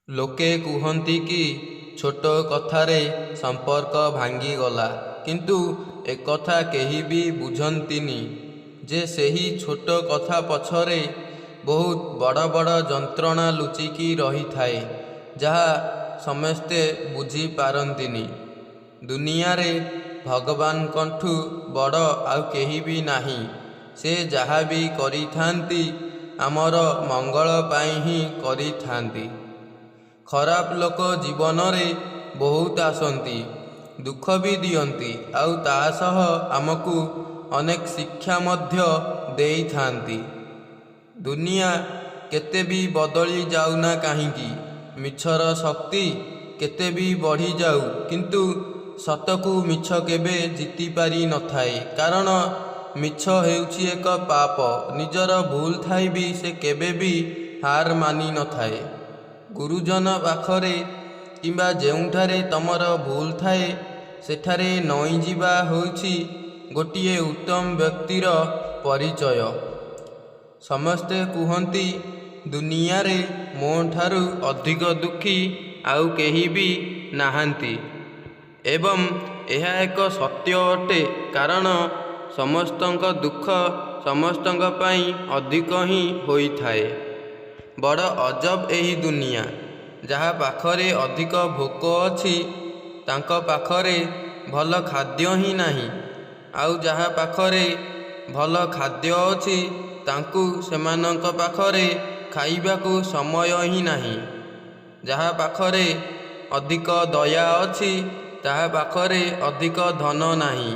ଲୋକେ କୁହନ୍ତି କି ଛୋଟ କଥାରେ ସମ୍ପର୍କ ଭାଙ୍ଗିଗଲା, କିନ୍ତୁ ଏକଥା କେହି ବି ବୁଝନ୍ତିନି ଯେ ସେହି ଛୋଟ କଥା ପଛରେ ବହୁତ ବଡ଼ ବଡ଼ ଯନ୍ତ୍ରଣା ଲୁଚିକି ରହିଥାଏ, ଯାହା ସମସ୍ତେ ବୁଝିପାରନ୍ତିନି। ଦୁନିଆରେ ଭଗବାନଙ୍କଠୁ ବଡ଼ ଆଉ କେହି ବି ନାହିଁ। ସେ ଯାହା ବି କରିଥାନ୍ତି ଆମର ମଙ୍ଗଳ ପାଇଁ ହିଁ କରିଥାନ୍ତି। ଖରାପ ଲୋକ ଜୀବନରେ ବହୁତ ଆସନ୍ତି, ଦୁଃଖ ବି ଦିଅନ୍ତି, ଆଉ ତା ସହ ଆମକୁ ଅନେକ ଶିକ୍ଷା ମଧ୍ୟ ଦେଇଥାନ୍ତି। ଦୁନିଆ କେତେ ବି ବଦଳି ଯାଉନା କାହିଁକି, ମିଛର ଶକ୍ତି କେତେ ବି ବଢ଼ିଯାଉ, କିନ୍ତୁ ସତକୁ ମିଛ କେବେ ଜିତିପାରି ନଥାଏ। କାରଣ ମିଛ ହେଉଛି ଏକ ପାପ। ନିଜର ଭୁଲ ଥାଇ ବି ସେ କେବେ ବି ହାର ମାନି ନଥାଏ। ଗୁରୁଜନ ପାଖରେ କିମ୍ବା ଯେଉଁଠାରେ ତମର ଭୁଲ ଥାଏ ସେଠାରେ ନଇଁଯିବା ହେଉଛି ଗୋଟିଏ ଉତ୍ତମ ବ୍ୟକ୍ତିର ପରିଚୟ। ସମସ୍ତେ କୁହନ୍ତି ଦୁନିଆରେ ମୋ ଠାରୁ ଅଧିକ ଦୁଃଖୀ ଆଉ କେହି ବି ନାହାନ୍ତି, ଏବଂ ଏହା ଏକ ସତ୍ୟ ଅଟେ। କାରଣ ସମସ୍ତଙ୍କ ଦୁଃଖ ସମସ୍ତଙ୍କ ପାଇଁ ଅଧିକ ହିଁ ହୋଇଥାଏ। ବଡ଼ ଅଜବ ଏହି ଦୁନିଆ। ଯାହା ପାଖରେ ଅଧିକ ଭୋକ ଅଛି ତାଙ୍କ ପାଖରେ ଭଲ ଖାଦ୍ୟ ହିଁ ନାହିଁ, ଆଉ ଯାହା ପାଖରେ ଭଲ ଖାଦ୍ୟ ଅଛି ତାଙ୍କୁ ସେମାନଙ୍କ ପାଖରେ ଖାଇବାକୁ ସମୟ ହିଁ ନାହିଁ। ଯାହା ପାଖରେ ଅଧିକ ଦୟା ଅଛି ତାହା ପାଖରେ ଅଧିକ ଧନ ନାହିଁ,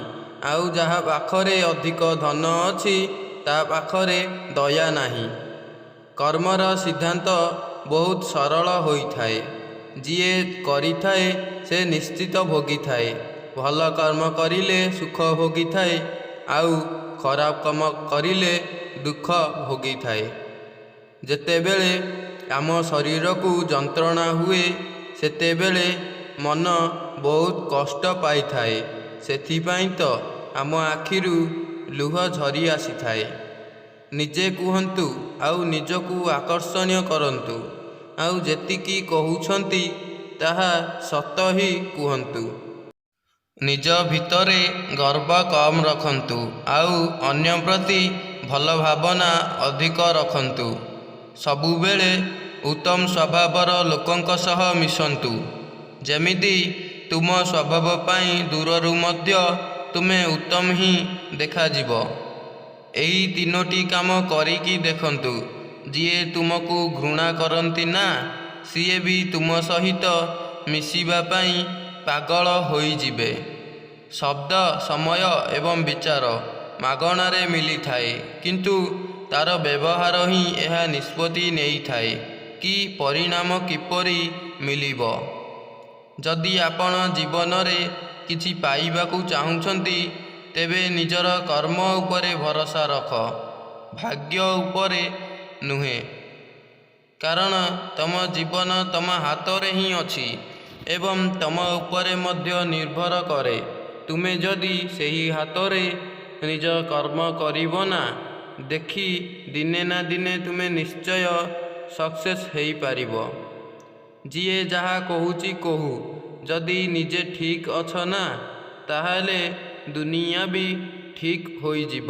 ଆଉ ଯାହା ପାଖରେ ଅଧିକ ଧନ ଅଛି ତା ପାଖରେ ଦୟା ନାହିଁ। କର୍ମର ସିଦ୍ଧାନ୍ତ ବହୁତ ସରଳ ହୋଇଥାଏ। ଯିଏ କରିଥାଏ ସେ ନିଶ୍ଚିତ ଭୋଗିଥାଏ। ଭଲ କର୍ମ କରିଲେ ସୁଖ ଭୋଗିଥାଏ, ଆଉ ଖରାପ କର୍ମ କରିଲେ ଦୁଃଖ ଭୋଗିଥାଏ। ଯେତେବେଳେ ଆମ ଶରୀରକୁ ଯନ୍ତ୍ରଣା ହୁଏ ସେତେବେଳେ ମନ ବହୁତ କଷ୍ଟ ପାଇଥାଏ। ସେଥିପାଇଁ ତ ଆମ ଆଖିରୁ ଲୁହ ଝରି ଆସିଥାଏ। ନିଜେ କୁହନ୍ତୁ ଆଉ ନିଜକୁ ଆକର୍ଷଣୀୟ କରନ୍ତୁ, ଆଉ ଯେତିକି କହୁଛନ୍ତି ତାହା ସତ ହିଁ କୁହନ୍ତୁ। ନିଜ ଭିତରେ ଗର୍ବ କମ୍ ରଖନ୍ତୁ, ଆଉ ଅନ୍ୟ ପ୍ରତି ଭଲ ଭାବନା ଅଧିକ ରଖନ୍ତୁ। ସବୁବେଳେ ଉତ୍ତମ ସ୍ୱଭାବର ଲୋକଙ୍କ ସହ ମିଶନ୍ତୁ, ଯେମିତି ତୁମ ସ୍ୱଭାବ ପାଇଁ ଦୂରରୁ ମଧ୍ୟ ତୁମେ ଉତ୍ତମ ହିଁ ଦେଖାଯିବ। ଏହି ତିନୋଟି କାମ କରିକି ଦେଖନ୍ତୁ। ଯିଏ ତୁମକୁ ଘୃଣା କରନ୍ତି ନା, ସିଏ ବି ତୁମ ସହିତ ମିଶିବା ପାଇଁ ପାଗଳ ହୋଇଯିବେ। ଶବ୍ଦ, ସମୟ ଏବଂ ବିଚାର ମାଗଣାରେ ମିଳିଥାଏ, କିନ୍ତୁ ତାର ବ୍ୟବହାର ହିଁ ଏହା ନିଷ୍ପତ୍ତି ନେଇଥାଏ କି ପରିଣାମ କିପରି ମିଳିବ। ଯଦି ଆପଣ ଜୀବନରେ କିଛି ପାଇବାକୁ ଚାହୁଁଛନ୍ତି ତେବେ ନିଜର କର୍ମ ଉପରେ ଭରସା ରଖ, ଭାଗ୍ୟ ଉପରେ ନୁହେଁ। କାରଣ ତମ ଜୀବନ ତମ ହାତରେ ହିଁ ଅଛି ଏବଂ ତମ ଉପରେ ମଧ୍ୟ ନିର୍ଭର କରେ। ତୁମେ ଯଦି ସେହି ହାତରେ ନିଜ କର୍ମ କରିବ ନା, ଦେଖି ଦିନେ ନା ଦିନେ ତୁମେ ନିଶ୍ଚୟ ସକ୍ସେସ୍ ହେଇପାରିବ। ଯିଏ ଯାହା କହୁଛି କହୁ, ଯଦି ନିଜେ ଠିକ୍ ଅଛ ନା, ତାହେଲେ ଦୁନିଆ ବି ଠିକ୍ ହୋଇଯିବ।